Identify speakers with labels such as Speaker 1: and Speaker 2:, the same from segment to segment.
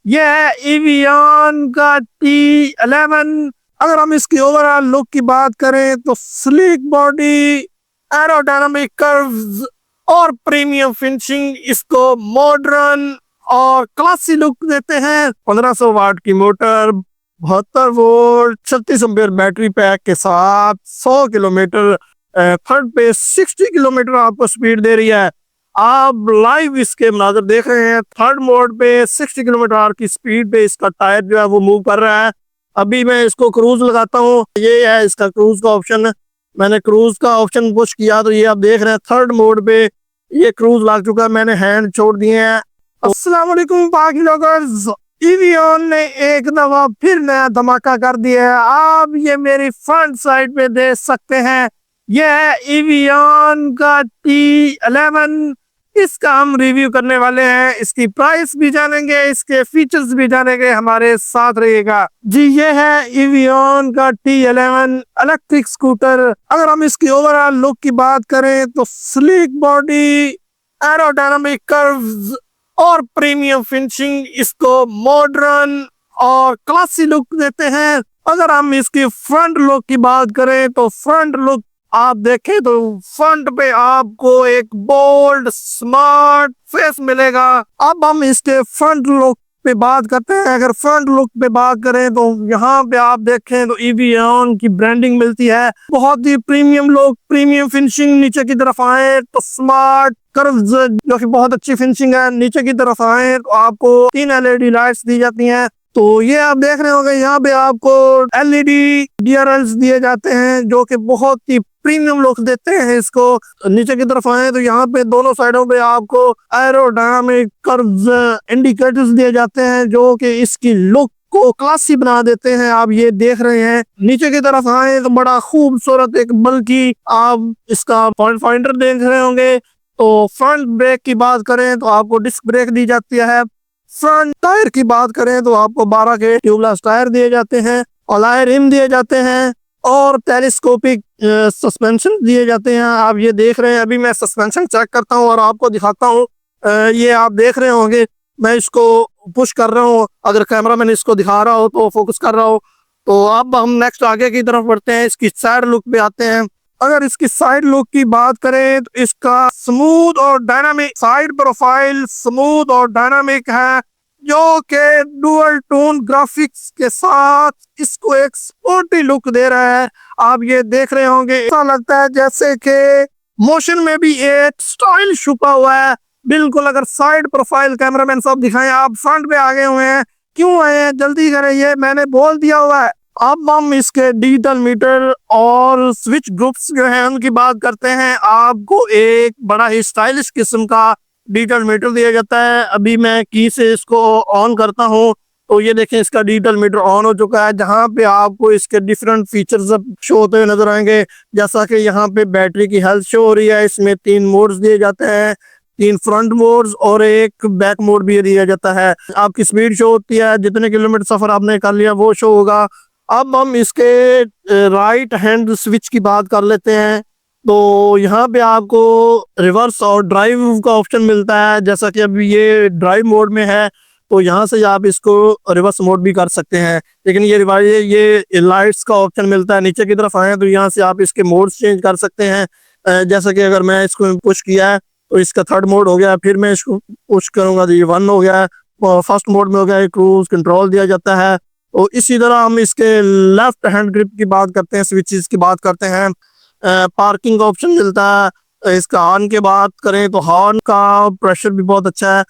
Speaker 1: ये है एवियन का T11। अगर हम इसकी ओवरऑल लुक की बात करें तो स्लीक बॉडी, एरोडायनामिक कर्व्स और प्रीमियम फिनिशिंग इसको मॉडर्न और क्लासी लुक देते हैं। 1500 वाट की motor, 72 volt 36 ampere battery pack के साथ 100 किलोमीटर थर्ड पे 60 किलोमीटर आपको स्पीड दे रही है। आप लाइव इसके मनाजर देख रहे हैं। थर्ड मोड पे 60 किलोमीटर आवर की स्पीड पे इसका टायर जो है वो मूव कर रहा है। अभी मैं इसको क्रूज लगाता हूँ, ये है इसका क्रूज का ऑप्शन। मैंने क्रूज का ऑप्शन पुश किया तो ये आप देख रहे हैं थर्ड मोड पे ये क्रूज लग चुका है, मैंने हैंड छोड़ दिए हैं। अस्सलाम वालेकुम पाकि लोगर्स, एवियन ने एक दफा फिर नया धमाका कर दिया है। आप ये मेरी फ्रंट साइड पे देख सकते हैं, ये है एवियन का T11। इसका हम रिव्यू करने वाले हैं, इसकी प्राइस भी जानेंगे, इसके फीचर्स भी जानेंगे, हमारे साथ रहिएगा जी। ये है एवियन का T11 इलेक्ट्रिक स्कूटर। अगर हम इसकी ओवरऑल लुक की बात करें तो स्लीक बॉडी, एरोडायनामिक कर्व्स और प्रीमियम फिनिशिंग इसको मॉडर्न और क्लासी लुक देते हैं। अगर हम इसकी फ्रंट लुक की बात करें तो फ्रंट लुक आप देखें तो फ्रंट पे आपको एक बोल्ड स्मार्ट फेस मिलेगा। अब हम इसके फ्रंट लुक पे बात करते हैं। अगर फ्रंट लुक पे बात करें तो यहाँ पे आप देखें तो एवियन की ब्रांडिंग मिलती है, बहुत ही प्रीमियम लुक, प्रीमियम फिनिशिंग। नीचे की तरफ आए तो स्मार्ट कर्व्स जो कि बहुत अच्छी फिनिशिंग है। नीचे की तरफ आए तो आपको 3 LED लाइट्स दी जाती हैं। तो ये आप देख रहे होंगे यहाँ पे आपको LED DRLs दिए जाते हैं जो कि बहुत ही प्रीमियम लुक देते हैं इसको। नीचे की तरफ आए तो यहाँ पे दोनों साइडों पे आपको एरोडायनामिक कर्व्स इंडिकेटर्स दिए जाते हैं जो कि इसकी लुक को क्लासी बना देते हैं। आप ये देख रहे हैं। नीचे की तरफ आए तो बड़ा खूबसूरत एक बल्कि आप इसका पॉइंट फाइंडर देख रहे होंगे। तो फ्रंट ब्रेक की बात करें तो आपको डिस्क ब्रेक दी जाती है। फ्रंट टायर की बात करें तो आपको 12 के ट्यूबलेस टायर दिए जाते हैं, अलॉय रिम दिए जाते हैं और टेलीस्कोपिक सस्पेंशन दिए जाते हैं। आप ये देख रहे हैं। अभी मैं सस्पेंशन चेक करता हूँ और आपको दिखाता हूँ। ये आप देख रहे होंगे, मैं इसको पुश कर रहा हूँ, अगर कैमरा मैन इसको दिखा रहा हो तो फोकस कर रहा हो। तो अब हम नेक्स्ट आगे की तरफ बढ़ते हैं, इसकी साइड लुक पे आते हैं। अगर इसकी साइड लुक की बात करें तो इसका स्मूथ और डायनामिक साइड प्रोफाइल स्मूथ और डायनामिक है जो कि डुअल टोन ग्राफिक्स के साथ इसको एक स्पोर्टी लुक दे रहा है। आप ये देख रहे होंगे, ऐसा लगता है जैसे कि मोशन में भी एक स्टाइल छुपा हुआ है बिल्कुल। अगर साइड प्रोफाइल कैमरामैन सब दिखाएं, आप फ्रंट पे आगे हुए हैं, क्यों आए हैं, जल्दी करें, ये मैंने बोल दिया हुआ है। अब हम इसके डिजिटल मीटर और स्विच ग्रुप्स जो हैं उनकी बात करते हैं। आपको एक बड़ा ही स्टाइलिश किस्म का डिजिटल मीटर दिया जाता है। अभी मैं की से इसको ऑन करता हूँ तो ये देखें इसका डिजिटल मीटर ऑन हो चुका है, जहाँ पे आपको इसके डिफरेंट फीचर्स शो होते हुए नजर आएंगे। जैसा कि यहाँ पे बैटरी की हेल्थ शो हो रही है। इसमें 3 मोड्स दिए जाते हैं, 3 फ्रंट मोड्स और एक बैक मोड भी दिया जाता है। आपकी स्पीड शो होती है, जितने किलोमीटर सफर आपने कर लिया वो शो होगा। अब हम इसके राइट हैंड स्विच की बात कर लेते हैं। तो यहाँ पे आपको रिवर्स और ड्राइव का ऑप्शन मिलता है। जैसा कि अभी ये ड्राइव मोड में है तो यहाँ से आप इसको रिवर्स मोड भी कर सकते हैं, लेकिन ये लाइट्स का ऑप्शन मिलता है। नीचे की तरफ आए तो यहाँ से आप इसके मोड्स चेंज कर सकते हैं। जैसा कि अगर मैं इसको पुश किया है तो इसका थर्ड मोड हो गया, फिर मैं इसको पुश करूँगा तो ये 1 हो गया, फर्स्ट मोड में हो गया, क्रूज कंट्रोल दिया जाता है। तो इसी तरह हम इसके लेफ्ट हैंड ग्रिप की बात करते हैं, स्विचेस की बात करते हैं। पार्किंग का ऑप्शन मिलता है। इसका हॉर्न की बात करें तो हॉर्न का प्रेशर भी बहुत अच्छा है।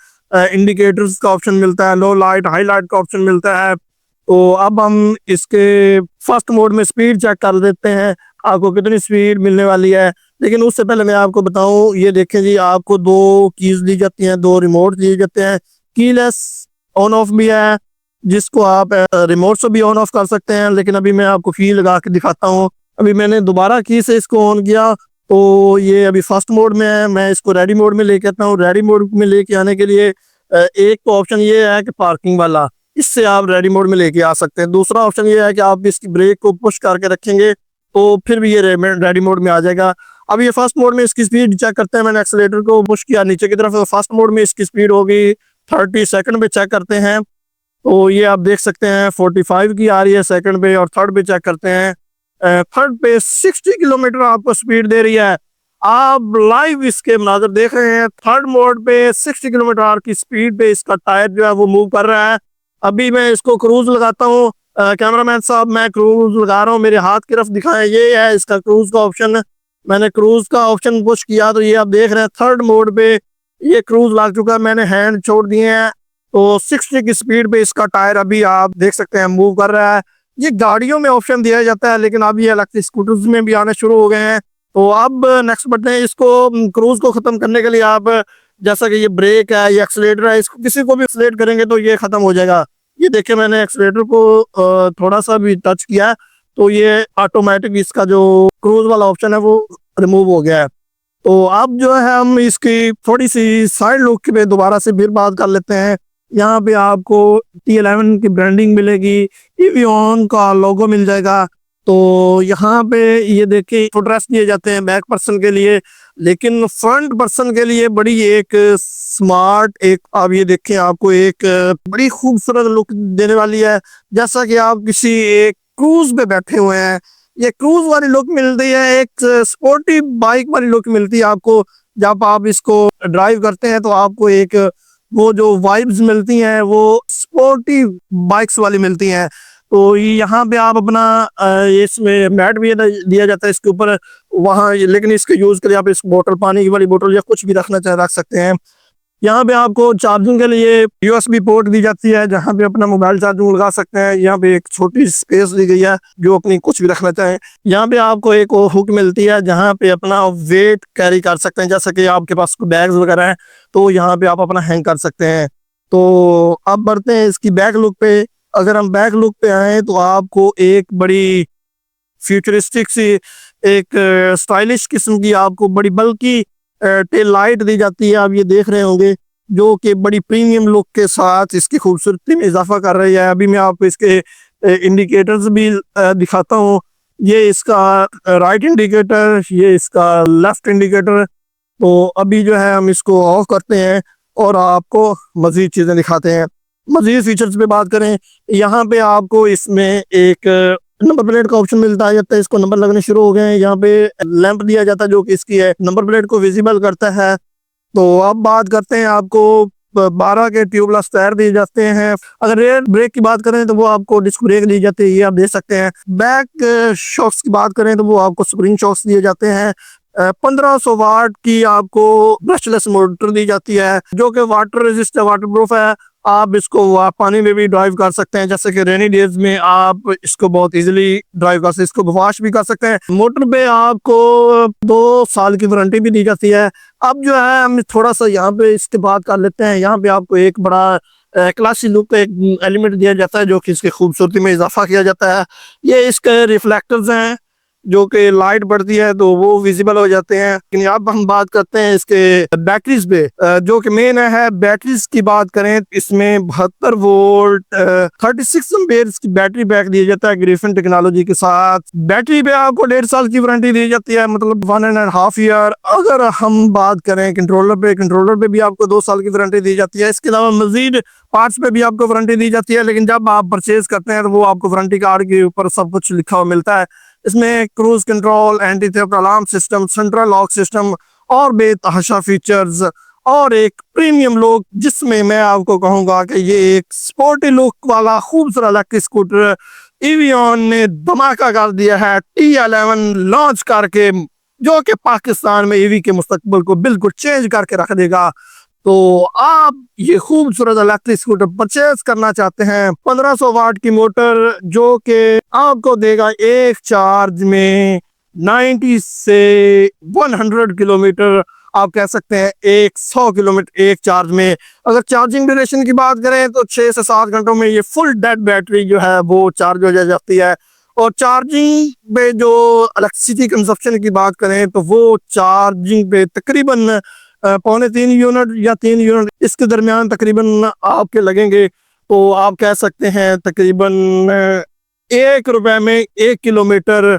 Speaker 1: इंडिकेटर्स का ऑप्शन मिलता है, लो लाइट हाई लाइट का ऑप्शन मिलता है। तो अब हम इसके फर्स्ट मोड में स्पीड चेक कर देते हैं, आपको कितनी स्पीड मिलने वाली है। लेकिन उससे पहले मैं आपको बताऊं, ये देखें जी, आपको 2 कीज दी जाती हैं, 2 रिमोट दिए जाते हैं। कीलेस ऑन ऑफ भी है जिसको आप रिमोट से भी ऑन ऑफ कर सकते हैं, लेकिन अभी मैं आपको की लगा के दिखाता हूँ। अभी मैंने दोबारा की से इसको ऑन किया तो ये अभी फर्स्ट मोड में है। मैं इसको रेडी मोड में लेके आता हूँ। रेडी मोड में लेके आने के लिए एक तो ऑप्शन ये है कि पार्किंग वाला, इससे आप रेडी मोड में लेके आ सकते हैं। दूसरा ऑप्शन ये है कि आप इसकी ब्रेक को पुश करके रखेंगे तो फिर भी ये रेडी मोड में आ जाएगा। अब ये फर्स्ट मोड में इसकी स्पीड चेक करते हैं। मैंने एक्सीलेटर को पुश किया नीचे की तरफ, तो फर्स्ट मोड में इसकी स्पीड होगी 30 सेकंड पे चेक करते हैं। तो ये आप देख सकते हैं 45 की आ रही है सेकंड पे, और थर्ड पे चेक करते हैं, थर्ड पे 60 किलोमीटर आपको स्पीड दे रही है। आप लाइव इसके मनाज़र देख रहे हैं, थर्ड मोड पे 60 किलोमीटर आवर की स्पीड पे इसका टायर जो है वो मूव कर रहा है। अभी मैं इसको क्रूज लगाता हूँ। कैमरामैन साहब, मैं क्रूज लगा रहा हूँ, मेरे हाथ की तरफ दिखाएं, ये है इसका क्रूज का ऑप्शन। मैंने क्रूज का ऑप्शन पुश किया तो ये आप देख रहे हैं थर्ड मोड पे ये क्रूज लग चुका है, मैंने हैंड छोड़ दिए हैं। तो 60 की स्पीड पे इसका टायर अभी आप देख सकते हैं मूव कर रहा है। ये गाड़ियों में ऑप्शन दिया जाता है, लेकिन अब ये इलेक्ट्रिक स्कूटर्स में भी आने शुरू हो गए हैं। तो अब नेक्स्ट बढ़ते हैं, इसको क्रूज को खत्म करने के लिए आप, जैसा कि ये ब्रेक है, ये एक्सीलेटर है, इसको किसी को भी एक्सीलेट करेंगे तो ये खत्म हो जाएगा। ये देखिए मैंने एक्सीलेटर को थोड़ा सा भी टच किया तो ये ऑटोमेटिक इसका जो क्रूज वाला ऑप्शन है वो रिमूव हो गया है। तो अब जो है हम इसकी थोड़ी सी साइड लुक पे दोबारा से फिर बात कर लेते हैं। यहाँ पे आपको T11 की ब्रांडिंग मिलेगी, एवियन का लोगो मिल जाएगा। तो यहाँ पे ये देखिए फुटरेस्ट दिए जाते हैं बैक पर्सन के लिए, लेकिन फ्रंट पर्सन के लिए बड़ी एक स्मार्ट, एक आप ये देखें आपको एक बड़ी खूबसूरत लुक देने वाली है, जैसा कि आप किसी एक क्रूज पे बैठे हुए हैं। ये क्रूज वाली लुक मिलती है, एक स्पोर्टी बाइक वाली लुक मिलती है आपको। जब आप इसको ड्राइव करते हैं तो आपको एक वो जो वाइब्स मिलती हैं वो स्पोर्टी बाइक्स वाली मिलती हैं। तो यहाँ पे आप अपना इसमें मैट भी दिया जाता है इसके ऊपर वहाँ, लेकिन इसके यूज के लिए आप इस बोतल, पानी की वाली बोतल या कुछ भी रखना चाहे रख सकते हैं। यहाँ पे आपको चार्जिंग के लिए USB पोर्ट दी जाती है, जहाँ पे अपना मोबाइल चार्जिंग लगा सकते हैं। यहाँ पे एक छोटी स्पेस दी गई है जो अपनी कुछ भी रखना चाहें। यहाँ पे आपको एक हुक मिलती है जहाँ पे अपना वेट कैरी कर सकते हैं, जैसे कि आपके पास बैग्स वगैरह हैं तो यहाँ पे आप अपना हैंग कर सकते हैं। तो अब बढ़ते हैं इसकी बैक लुक पे। अगर हम बैक लुक पे आए तो आपको एक बड़ी फ्यूचरिस्टिक सी, एक स्टाइलिश किस्म की आपको बड़ी बल्कि टेल लाइट दी जाती है, आप ये देख रहे होंगे, जो कि बड़ी प्रीमियम लुक के साथ इसकी खूबसूरती में इजाफा कर रही है। अभी मैं आपको इसके इंडिकेटर्स भी दिखाता हूँ। ये इसका राइट इंडिकेटर, ये इसका लेफ्ट इंडिकेटर। तो अभी जो है हम इसको ऑफ करते हैं और आपको मजीद चीज़ें दिखाते हैं। मजीद फीचर्स पे बात करें, यहाँ पे आपको इसमें एक नंबर प्लेट का ऑप्शन मिलता है। जब तक इसको नंबर लगने शुरू हो गए हैं, यहाँ पे लैंप दिया जाता है जो कि इसकी है नंबर प्लेट को विजिबल करता है। तो अब बात करते हैं, आपको 12 के ट्यूबलेस टायर दिए जाते हैं। अगर रेयर ब्रेक की बात करें तो वो आपको डिस्क ब्रेक दी जाती है, ये आप देख सकते हैं। बैक शॉक्स की बात करें तो वो आपको स्प्रिंग शॉक्स दिए जाते हैं। 1500 वाट की आपको ब्रशलेस मोटर दी जाती है जो कि वाटर रेजिस्टेंट, वाटर प्रूफ है। आप इसको पानी में भी ड्राइव कर सकते हैं, जैसे कि रेनी डेज में आप इसको बहुत इजीली ड्राइव कर सकते हैं, इसको वॉश भी कर सकते हैं। मोटर पे आपको 2 साल की वारंटी भी दी जाती है। अब जो है हम थोड़ा सा यहाँ पे इसके बात कर लेते हैं। यहाँ पे आपको एक बड़ा क्लासी लुक का एक एलिमेंट दिया जाता है जो कि इसकी खूबसूरती में इजाफा किया जाता है। ये इसके रिफ्लेक्टर्स हैं जो कि लाइट पड़ती है तो वो विजिबल हो जाते हैं। लेकिन अब हम बात करते हैं इसके बैटरीज पे, जो कि मेन है। बैटरीज की बात करें इसमें 72 वोल्ट 36 एम्पेयर्स की बैटरी बैक दिया जाता है ग्रिफिन टेक्नोलॉजी के साथ। बैटरी पे आपको 1.5 साल की वारंटी दी जाती है, मतलब 1.5 ईयर। अगर हम बात करें कंट्रोलर पे भी आपको 2 साल की वारंटी दी जाती है। इसके अलावा मजीद पार्ट्स पे भी आपको वारंटी दी जाती है, लेकिन जब आप परचेज करते हैं तो वो आपको वारंटी कार्ड के ऊपर सब कुछ लिखा हुआ मिलता है। इसमें cruise control, anti theft alarm system, central lock system और बेतहाशा फीचर्स और एक प्रीमियम लुक, जिसमें मैं आपको कहूंगा कि ये एक स्पोर्टी लुक वाला खूबसूरत इलेक्ट्रिक स्कूटर एवियन ने धमाका कर दिया है T11 लॉन्च करके, जो कि पाकिस्तान में ईवी के मुस्तकबिल को बिल्कुल चेंज करके रख देगा। तो आप ये खूबसूरत इलेक्ट्रिक स्कूटर परचेज करना चाहते हैं, 1500 वाट की मोटर जो कि आपको देगा एक चार्ज में 90 से 100 किलोमीटर, आप कह सकते हैं 100 किलोमीटर एक चार्ज में। अगर चार्जिंग ड्यूरेशन की बात करें तो 6 से 7 घंटों में ये फुल डेड बैटरी जो है वो चार्ज हो जाती है। और चार्जिंग पे जो इलेक्ट्रिसिटी कंजप्शन की बात करें तो वो चार्जिंग पे तकरीबन 2.25 यूनिट या 3 यूनिट इसके दरमियान तकरीबन आपके लगेंगे। तो आप कह सकते हैं तकरीबन 1 रुपए में 1 किलोमीटर।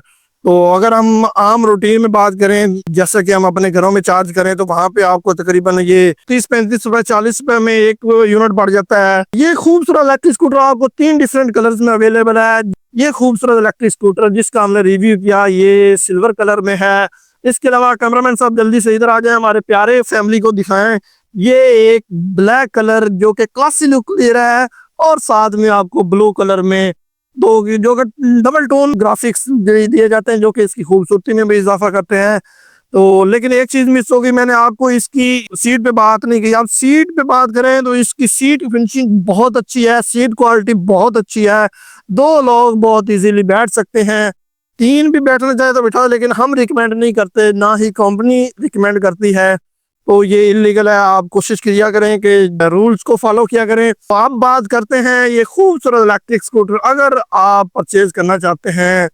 Speaker 1: तो अगर हम आम रूटीन में बात करें, जैसे कि हम अपने घरों में चार्ज करें, तो वहां पे आपको तकरीबन ये 30-35 रुपए 40 रुपए में एक यूनिट पड़ जाता है। ये खूबसूरत इलेक्ट्रिक स्कूटर आपको 3 डिफरेंट कलर्स में अवेलेबल है। ये खूबसूरत इलेक्ट्रिक स्कूटर जिसका हमने रिव्यू किया, ये सिल्वर कलर में है। इसके अलावा कैमरामैन साहब जल्दी से इधर आ जाए, हमारे प्यारे फैमिली को दिखाएं। ये एक ब्लैक कलर जो कि क्लासी लुक दे रहा है, और साथ में आपको ब्लू कलर में दो जो कि डबल टोन ग्राफिक्स दिए जाते हैं, जो कि इसकी खूबसूरती में भी इजाफा करते हैं। तो लेकिन एक चीज मिस होगी, मैंने आपको इसकी सीट पे बात नहीं की। आप सीट पे बात करें तो इसकी सीट फिनिशिंग बहुत अच्छी है, सीट क्वालिटी बहुत अच्छी है। 2 लोग बहुत इजीली बैठ सकते हैं, 3 भी बैठना चाहे तो बैठा, लेकिन हम रिकमेंड नहीं करते, ना ही कंपनी रिकमेंड करती है। तो ये इलीगल है। आप कोशिश किया करें कि रूल्स को फॉलो किया करें। तो आप बात करते हैं ये खूबसूरत इलेक्ट्रिक स्कूटर, अगर आप परचेज करना चाहते हैं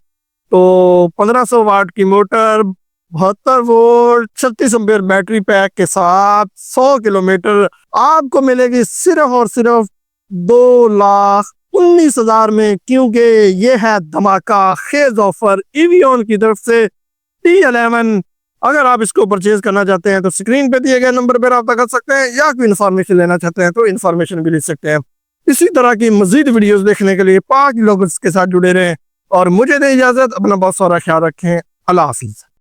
Speaker 1: तो 1500 वाट की motor, 72 volt 36 ampere battery pack के साथ 100 किलोमीटर आपको मिलेगी सिर्फ और सिर्फ 2,19,000 में, क्योंकि ये है धमाका खेज ऑफर इवियन की तरफ से T11। अगर आप इसको परचेज करना चाहते हैं तो स्क्रीन पे दिए गए नंबर पर रब्ता कर सकते हैं, या कोई इन्फॉर्मेशन लेना चाहते हैं तो इन्फॉर्मेशन भी ले सकते हैं। इसी तरह की मजीद वीडियोस देखने के लिए पाक लोग के साथ जुड़े रहें, और मुझे दें इजाजत। अपना बहुत सारा ख्याल रखें। अल्लाह हाफिज।